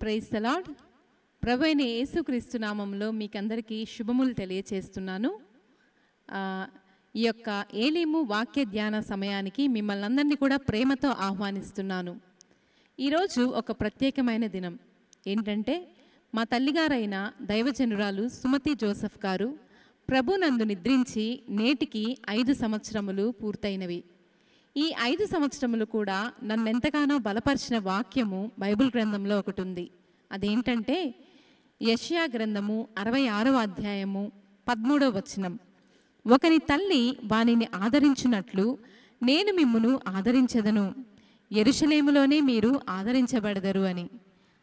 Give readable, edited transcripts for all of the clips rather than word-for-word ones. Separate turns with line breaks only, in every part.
Praise the lord. ప్రభు అయిన యేసుక్రీస్తు నామంలో మీకందరికీ శుభములు తెలియచేస్తున్నాను. ఈ యొక్క ఏలీము వాక్య ధ్యాన సమయానికి మిమ్మల్ని అందరినీ కూడా ప్రేమతో ఆహ్వానిస్తున్నాను. ఈరోజు ఒక ప్రత్యేకమైన దినం. ఏంటంటే మా తల్లిగారైన దైవజనురాలు సుమతి జోసెఫ్ గారు ప్రభునందు నిద్రించి నేటికి 5 సంవత్సరములు పూర్తయినవి. ఈ 5 సంవత్సరములు కూడా నన్నెంతగానో బలపరిచిన వాక్యము బైబిల్ గ్రంథంలో ఒకటి ఉంది. అదేంటంటే యెషయా గ్రంథము 66వ అధ్యాయము 13వ వచనం. ఒకని తల్లి వానిని ఆదరించినట్లు నేను మిమ్మును ఆదరించెదను, యెరూషలేములోనే మీరు ఆదరించబడదరు అని.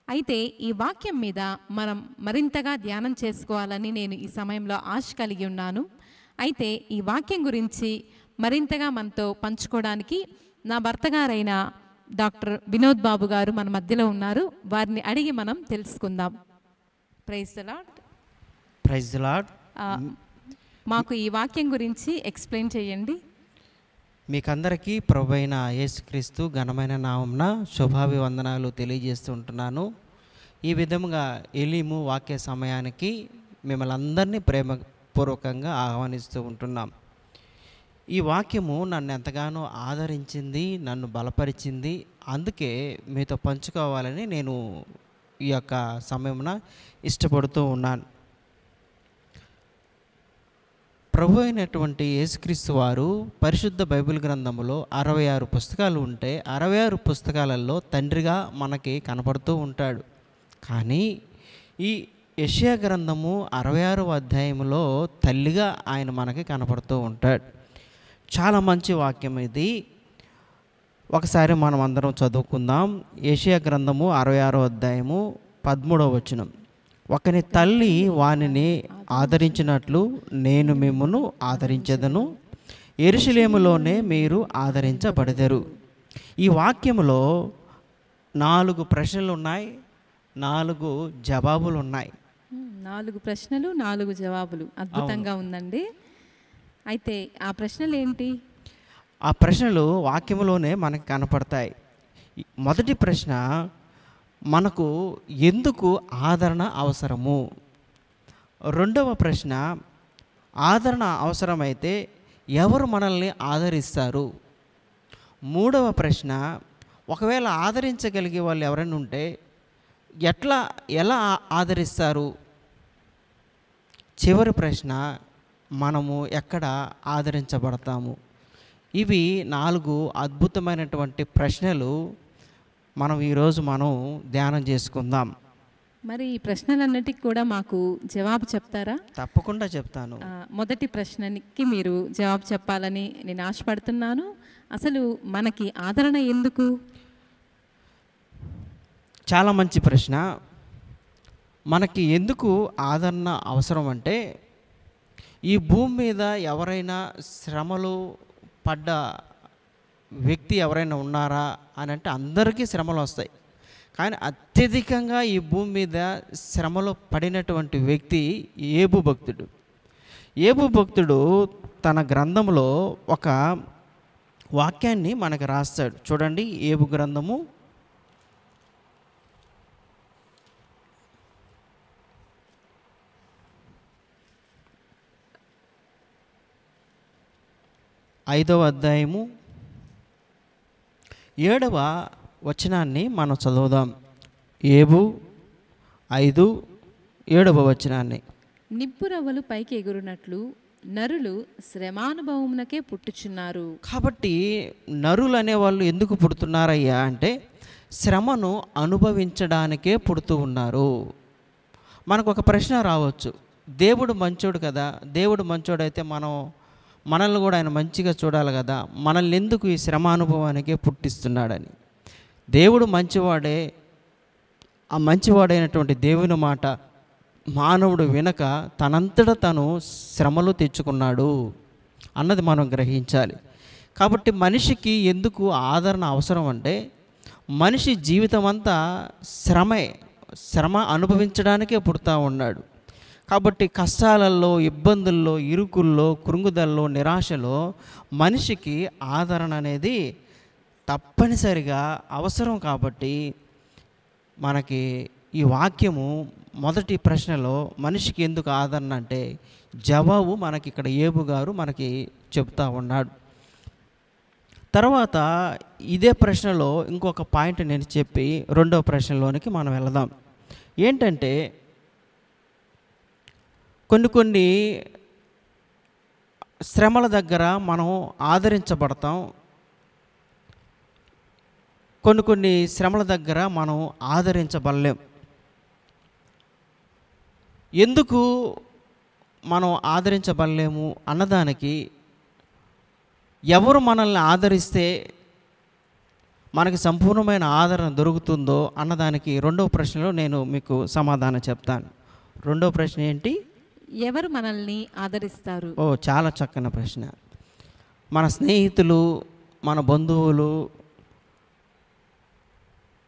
అయితే ఈ వాక్యం మీద మనం మరింతగా ధ్యానం చేసుకోవాలని నేను ఈ సమయంలో ఆశ కలిగి ఉన్నాను. అయితే ఈ వాక్యం గురించి మరింతగా మనతో పంచుకోవడానికి నా భర్త గారైన డాక్టర్ వినోద్ బాబు గారు మన మధ్యలో ఉన్నారు. వారిని అడిగి మనం తెలుసుకుందాం. Praise the Lord.
Praise the Lord.
మాకు ఈ వాక్యం గురించి ఎక్స్ప్లెయిన్ చేయండి.
మీకందరికీ ప్రభు అయిన యేసుక్రీస్తు ఘనమైన నామమున శుభాభివందనాలు తెలియజేస్తుంటున్నాను. ఈ విధముగా ఎలీము వాక్య సమయానికి మిమ్మల్ని అందరినీ ప్రేమపూర్వకంగా ఆహ్వానిస్తూ ఉంటున్నాం. ఈ వాక్యము నన్ను ఎంతగానో ఆదరించింది, నన్ను బలపరిచింది. అందుకే మీతో పంచుకోవాలని నేను ఈ యొక్క సమయమున ఇష్టపడుతూ ఉన్నాను. ప్రభు అయినటువంటి యేసుక్రీస్తు వారు పరిశుద్ధ బైబిల్ గ్రంథములో 66 పుస్తకాలు ఉంటే 66 పుస్తకాలలో తండ్రిగా మనకి కనపడుతూ ఉంటాడు. కానీ ఈ యెషయా గ్రంథము 66వ అధ్యాయంలో తల్లిగా ఆయన మనకి కనపడుతూ ఉంటాడు. చాలా మంచి వాక్యం ఇది. ఒకసారి మనం అందరం చదువుకుందాం. యెషయా గ్రంథము 66వ అధ్యాయము 13వ వచనం. ఒకని తల్లి వానిని ఆదరించినట్లు నేను మిమ్మును ఆదరించెదను, యెరూషలేములోనే మీరు ఆదరించబడెదరు. ఈ వాక్యములో 4 ప్రశ్నలు ఉన్నాయి, 4 జవాబులు ఉన్నాయి.
4 ప్రశ్నలు 4 జవాబులు. అద్భుతంగా ఉందండి. అయితే ఆ ప్రశ్నలు ఏంటి?
ఆ ప్రశ్నలు వాక్యములోనే మనకు కనపడతాయి. మొదటి ప్రశ్న, మనకు ఎందుకు ఆదరణ అవసరము? రెండవ ప్రశ్న, ఆదరణ అవసరమైతే ఎవరు మనల్ని ఆదరిస్తారు? మూడవ ప్రశ్న, ఒకవేళ ఆదరించగలిగే వాళ్ళు ఎవరైనా ఉంటే ఎలా ఆదరిస్తారు? చివరి ప్రశ్న, మనము ఎక్కడ ఆదరించబడతాము? ఇవి 4 అద్భుతమైనటువంటి ప్రశ్నలు ఈరోజు మనం ధ్యానం చేసుకుందాం.
మరి ఈ ప్రశ్నలన్నిటికీ కూడా మాకు జవాబు చెప్తారా?
తప్పకుండా చెప్తాను.
మొదటి ప్రశ్నకి మీరు జవాబు చెప్పాలని నేను ఆశపడుతున్నాను. అసలు మనకి ఆదరణ ఎందుకు?
చాలా మంచి ప్రశ్న. మనకి ఎందుకు ఆదరణ అవసరం అంటే, ఈ భూమి మీద ఎవరైనా శ్రమలు పడ్డ వ్యక్తి ఎవరైనా ఉన్నారా అని అంటే అందరికీ శ్రమలు వస్తాయి. కానీ అత్యధికంగా ఈ భూమి మీద శ్రమలో పడినటువంటి వ్యక్తి యోబు భక్తుడు. యోబు భక్తుడు తన గ్రంథంలో ఒక వాక్యాన్ని మనకు రాస్తాడు. చూడండి, యోబు గ్రంథము 5వ అధ్యాయము 7వ వచనాన్ని మనం చదువుదాం. యోబు 5:7వ వచనాన్ని.
నిప్పురవ్వలు పైకి ఎగురునట్లు నరులు శ్రమానుభవమునకే పుట్టుచున్నారు.
కాబట్టి నరులు అనేవాళ్ళు ఎందుకు పుడుతున్నారయ్యా అంటే, శ్రమను అనుభవించడానికే పుడుతూ ఉన్నారు. మనకు ఒక ప్రశ్న రావచ్చు, దేవుడు మంచోడు కదా, దేవుడు మంచోడైతే మనల్ని కూడా ఆయన మంచిగా చూడాలి కదా, మనల్ని ఎందుకు ఈ శ్రమ అనుభవానికే పుట్టిస్తున్నాడని. దేవుడు మంచివాడే. ఆ మంచివాడైనటువంటి దేవుని మాట మానవుడు వినక తనంతట తను శ్రమలు తెచ్చుకున్నాడు అన్నది మనం గ్రహించాలి. కాబట్టి మనిషికి ఎందుకు ఆదరణ అవసరం అంటే, మనిషి జీవితం అంతా శ్రమ అనుభవించడానికే పుడతా ఉన్నాడు. కాబట్టి కష్టాలలో, ఇబ్బందుల్లో, ఇరుకుల్లో, కృంగుదల్లో, నిరాశలో మనిషికి ఆదరణ అనేది తప్పనిసరిగా అవసరం. కాబట్టి మనకి ఈ వాక్యము మొదటి ప్రశ్నలో మనిషికి ఎందుకు ఆదరణ అంటే జవాబు మనకి ఇక్కడ ఏబు గారు మనకి చెప్తా ఉన్నాడు. తర్వాత ఇదే ప్రశ్నలో ఇంకొక పాయింట్ నేను చెప్పి రెండవ ప్రశ్నలోనికి మనం వెళదాం. ఏంటంటే కొన్ని శ్రమల దగ్గర మనం ఆదరించబడతాం, కొన్ని శ్రమల దగ్గర మనం ఆదరించబడలేం. ఎందుకు మనం ఆదరించబడలేము అన్నదానికి, ఎవరు మనల్ని ఆదరిస్తే మనకి సంపూర్ణమైన ఆదరణ దొరుకుతుందో అన్నదానికి రెండవ ప్రశ్నలో నేను మీకు సమాధానం చెప్తాను. రెండవ ప్రశ్న ఏంటి?
ఎవరు మనల్ని ఆదరిస్తారు?
చాలా చక్కని ప్రశ్న. మన స్నేహితులు, మన బంధువులు,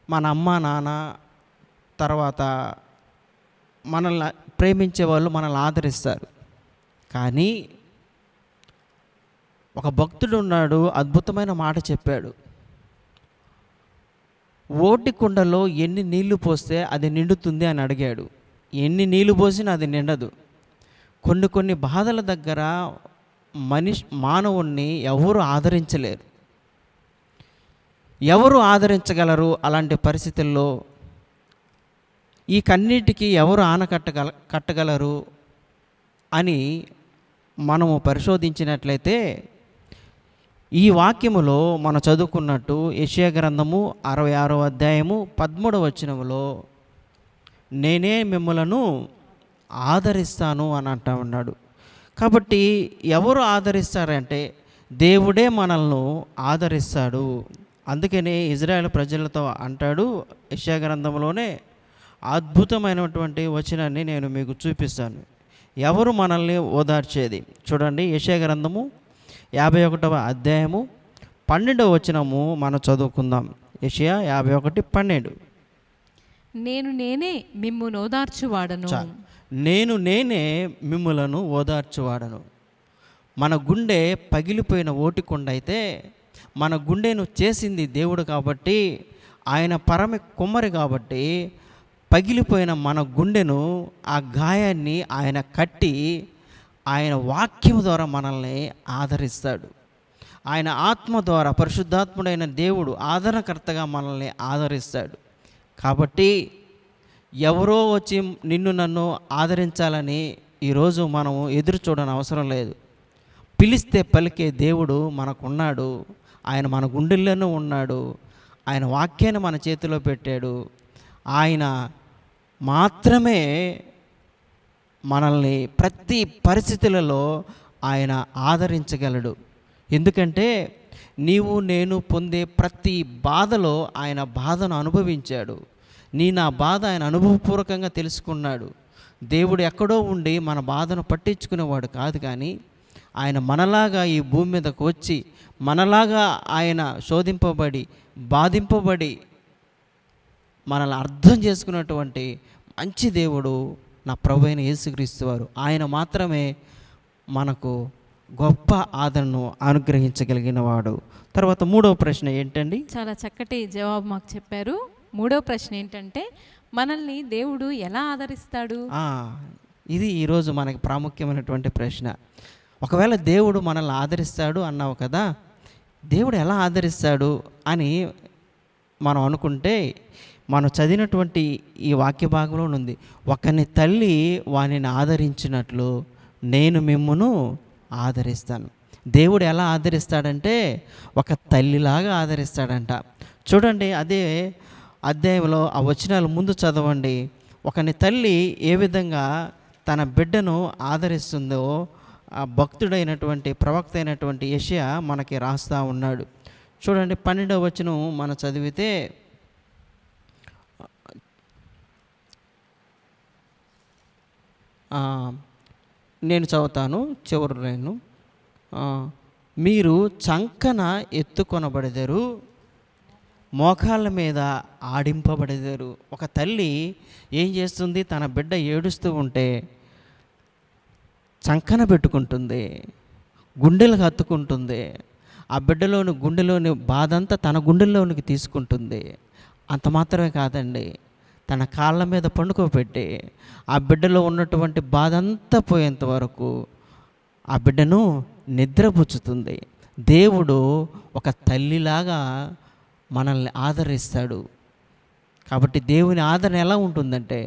మన అమ్మ నాన్న, తర్వాత మనల్ని ప్రేమించే వాళ్ళు మనల్ని ఆదరిస్తారు. కానీ ఒక భక్తుడు ఉన్నాడు, అద్భుతమైన మాట చెప్పాడు. ఓటి కుండలో ఎన్ని నీళ్లు పోస్తే అది నిండుతుంది అని అడిగాడు. ఎన్ని నీళ్లు పోసినా అది నిండదు. కొన్ని బాధల దగ్గర మానవుణ్ణి ఎవరు ఆదరించలేరు. ఎవరు ఆదరించగలరు అలాంటి పరిస్థితుల్లో? ఈ కన్నీటికి ఎవరు కట్టగలరు అని మనము పరిశోధించినట్లయితే ఈ వాక్యములో మనం చదువుకున్నట్టు యెషయా గ్రంథము 66వ అధ్యాయము 13వ వచనములో నేనే మిమ్మలను ఆదరిస్తాను అని అంటా ఉన్నాడు. కాబట్టి ఎవరు ఆదరిస్తారంటే దేవుడే మనల్ని ఆదరిస్తాడు. అందుకనే ఇజ్రాయేల్ ప్రజలతో అంటాడు, యెషయా గ్రంథంలోనే అద్భుతమైనటువంటి వచనాన్ని నేను మీకు చూపిస్తాను. ఎవరు మనల్ని ఓదార్చేది? చూడండి, యెషయా గ్రంథము 51వ అధ్యాయము 12వ వచనము మనం చదువుకుందాం. యెషయా 51:12.
నేనే మిమ్మును ఓదార్చువాడను.
నేనే మిమ్ములను ఓదార్చువాడను. మన గుండె పగిలిపోయిన ఓటికొండ అయితే మన గుండెను చేసింది దేవుడు కాబట్టి, ఆయన పరమ కుమ్మరి కాబట్టి పగిలిపోయిన మన గుండెను, ఆ గాయాన్ని ఆయన కట్టి ఆయన వాక్యం ద్వారా మనల్ని ఆదరిస్తాడు. ఆయన ఆత్మ ద్వారా, పరిశుద్ధాత్ముడైన దేవుడు ఆదరణకర్తగా మనల్ని ఆదరిస్తాడు. కాబట్టి ఎవరో వచ్చి నిన్ను నన్ను ఆదరించాలని ఈరోజు మనము ఎదురు చూడని అవసరం లేదు. పిలిస్తే పలికే దేవుడు మనకున్నాడు. ఆయన మన గుండెల్లోనూ ఉన్నాడు. ఆయన వాక్యాన్ని మన చేతిలో పెట్టాడు. ఆయన మాత్రమే మనల్ని ప్రతి పరిస్థితులలో ఆయన ఆదరించగలడు. ఎందుకంటే నీవు నేను పొందే ప్రతి బాధలో ఆయన బాధను అనుభవించాడు. నా బాధ ఆయన అనుభవపూర్వకంగా తెలుసుకున్నాడు. దేవుడు ఎక్కడో ఉండి మన బాధను పట్టించుకునేవాడు కాదు, కానీ ఆయన మనలాగా ఈ భూమి మీదకు వచ్చి మనలాగా ఆయన శోధింపబడి బాధింపబడి మనల్ని అర్థం చేసుకున్నటువంటి మంచి దేవుడు నా ప్రభువైన యేసుక్రీస్తు వారు. ఆయన మాత్రమే మనకు గొప్ప ఆదరణను అనుగ్రహించగలిగిన వాడు. తర్వాత మూడవ ప్రశ్న ఏంటండి?
చాలా చక్కటి జవాబు మాకు చెప్పారు. మూడవ ప్రశ్న ఏంటంటే మనల్ని దేవుడు ఎలా ఆదరిస్తాడు?
ఇది ఈరోజు మనకి ప్రాముఖ్యమైనటువంటి ప్రశ్న. ఒకవేళ దేవుడు మనల్ని ఆదరిస్తాడు అన్నావు కదా, దేవుడు ఎలా ఆదరిస్తాడు అని మనం అనుకుంటే, మనం చదివినటువంటి ఈ వాక్య భాగంలో ఉంది, ఒకని తల్లి వానిని ఆదరించినట్లు నేను మిమ్మును ఆదరిస్తాను. దేవుడు ఎలా ఆదరిస్తాడంటే ఒక తల్లిలాగా ఆదరిస్తాడంట. చూడండి, అదే అధ్యాయంలో ఆ వచనాలు ముందు చదవండి. ఒకని తల్లి ఏ విధంగా తన బిడ్డను ఆదరిస్తుందో ఆ భక్తుడైనటువంటి ప్రవక్త అయినటువంటి యెషయా మనకి రాస్తూ ఉన్నాడు. చూడండి, 12వ వచనం మనం చదివితే, నేను చదువుతాను చివరి లైను. మీరు చంకన ఎత్తుకొనబడెదరు, మోకాళ్ళ మీద ఆడింపబడెదరు. ఒక తల్లి ఏం చేస్తుంది? తన బిడ్డ ఏడుస్తూ ఉంటే చంకన పెట్టుకుంటుంది, గుండెలకు హత్తుకుంటుంది. ఆ గుండెలోని బాధ అంతా తన గుండెల్లోనికి తీసుకుంటుంది. అంత మాత్రమే కాదండి, తన కాళ్ళ మీద పండుకోబెట్టి ఆ బిడ్డలో ఉన్నటువంటి బాధ అంతా పోయేంత వరకు ఆ బిడ్డను నిద్రపుచ్చుతుంది. దేవుడు ఒక తల్లిలాగా మనల్ని ఆదరిస్తాడు. కాబట్టి దేవుని ఆదరణ ఎలా ఉంటుందంటే,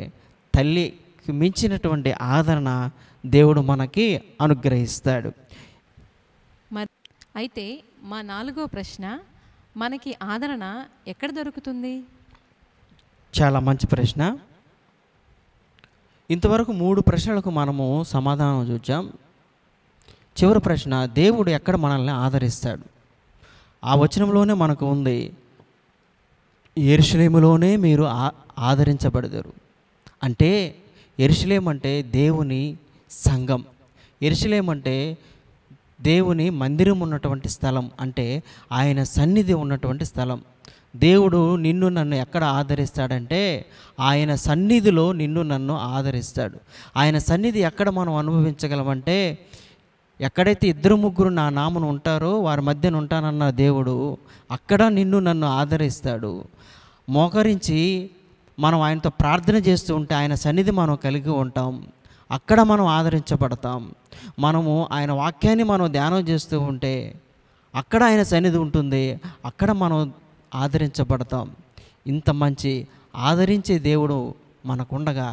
తల్లికి మించినటువంటి ఆదరణ దేవుడు మనకి అనుగ్రహిస్తాడు.
అయితే మా 4వ ప్రశ్న, మనకి ఆదరణ ఎక్కడ దొరుకుతుంది?
చాలా మంచి ప్రశ్న. ఇంతవరకు 3 ప్రశ్నలకు మనము సమాధానం చూచాం. చివరి ప్రశ్న, దేవుడు ఎక్కడ మనల్ని ఆదరిస్తాడు? ఆ వచనంలోనే మనకు ఉంది, యెరూషలేములోనే మీరు ఆదరించబడదురు. అంటే యెరూషలేము అంటే దేవుని సంఘం. యెరూషలేము అంటే దేవుని మందిరం ఉన్నటువంటి స్థలం, అంటే ఆయన సన్నిధి ఉన్నటువంటి స్థలం. దేవుడు నిన్ను నన్ను ఎక్కడ ఆదరిస్తాడంటే ఆయన సన్నిధిలో నిన్ను నన్ను ఆదరిస్తాడు. ఆయన సన్నిధి ఎక్కడ మనం అనుభవించగలమంటే, ఎక్కడైతే 2-3 నా నామన ఉంటారో వారి మధ్యన ఉంటానన్న దేవుడు అక్కడ నిన్ను నన్ను ఆదరిస్తాడు. మోకరించి మనం ఆయనతో ప్రార్థన చేస్తూ ఉంటే ఆయన సన్నిధి మనం కలిగి ఉంటాం. అక్కడ మనం ఆదరించబడతాం. మనము ఆయన వాక్యాన్ని మనం ధ్యానం చేస్తూ ఉంటే అక్కడ ఆయన సన్నిధి ఉంటుంది. అక్కడ మనం ఆదరించబడతాం. ఇంత మంచి ఆదరించే దేవుడు మనకుండగా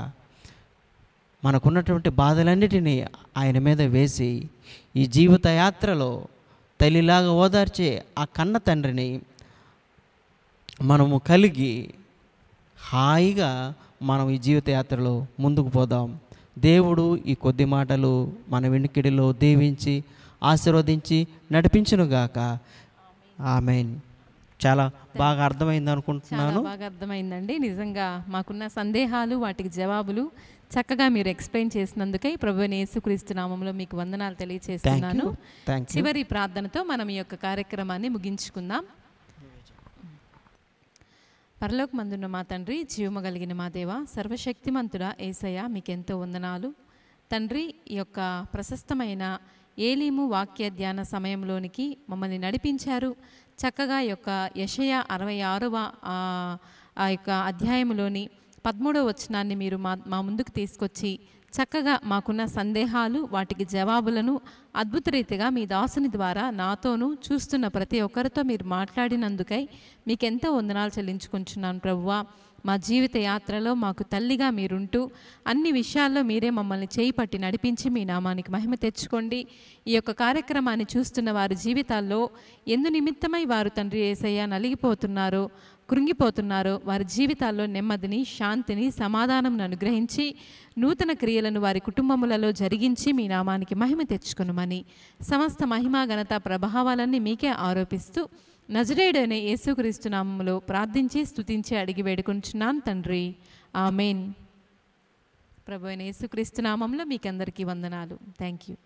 మనకున్నటువంటి బాధలన్నిటినీ ఆయన మీద వేసి ఈ జీవిత యాత్రలో తల్లిలాగా ఓదార్చే ఆ కన్న తండ్రిని మనము కలిగి హాయిగా మనం ఈ జీవిత యాత్రలో ముందుకు పోదాం. దేవుడు ఈ కొద్ది మాటలు మన వెనుకిడిలో దీవించి ఆశీర్వదించి నడిపించునుగాక. ఆమేన్. చాలా బాగా అర్థమైంది అనుకుంటున్నాను.
చాలా బాగా అర్థమైందండి. నిజంగా మాకున్న సందేహాలు, వాటికి జవాబులు చక్కగా మీరు ఎక్స్ప్లెయిన్ చేసినందుకై ప్రభువైన యేసుక్రీస్తు నామములో మీకు వందనాలు తెలియజేస్తున్నాను. చివరి ప్రార్థనతో మనం ఈ యొక్క కార్యక్రమాన్ని ముగించుకుందాం. పరలోకమందున్న మా తండ్రి, జీవము కలిగిన మా దేవ, సర్వశక్తిమంతుడా యేసయ్య, మీకెంతో వందనాలు తండ్రి. ఈ యొక్క ప్రశస్తమైన ఏలీము వాక్య ధ్యాన సమయంలోనికి మమ్మల్ని నడిపించారు. చక్కగా ఈ యొక్క యెషయా 66వ ఆ యొక్క అధ్యాయంలోని 13వ వచనాన్ని మీరు మా ముందుకు తీసుకొచ్చి చక్కగా మాకున్న సందేహాలు, వాటికి జవాబులను అద్భుత రీతిగా మీ దాసుని ద్వారా నాతోనూ చూస్తున్న ప్రతి ఒక్కరితో మీరు మాట్లాడినందుకై మీకెంతో వందనాలు చెల్లించుకుంటున్నాను ప్రభువా. మా జీవిత యాత్రలో మాకు తల్లిగా మీరుంటూ అన్ని విషయాల్లో మీరే మమ్మల్ని చేయి పట్టి నడిపించి మీ నామానికి మహిమ తెచ్చుకోండి. ఈ యొక్క కార్యక్రమాన్ని చూస్తున్న వారి జీవితాల్లో ఎందు నిమిత్తమై వారు తండ్రి యేసయ్య నలిగిపోతున్నారో, కృంగిపోతున్నారో వారి జీవితాల్లో నెమ్మదిని, శాంతిని, సమాధానం అనుగ్రహించి నూతన క్రియలను వారి కుటుంబములలో జరిగించి మీ నామానికి మహిమ తెచ్చుకొనుమని సమస్త మహిమ, ఘనత, ప్రభావాలన్నీ మీకే ఆరోపిస్తూ నజరేయుడైన యేసుక్రీస్తు నామములో ప్రార్థించి స్తుతించి అడిగి వేడుకొంచున్నాను తండ్రి. ఆమేన్. ప్రభువైన యేసుక్రీస్తు నామములో మీకందరికీ వందనాలు. Thank you.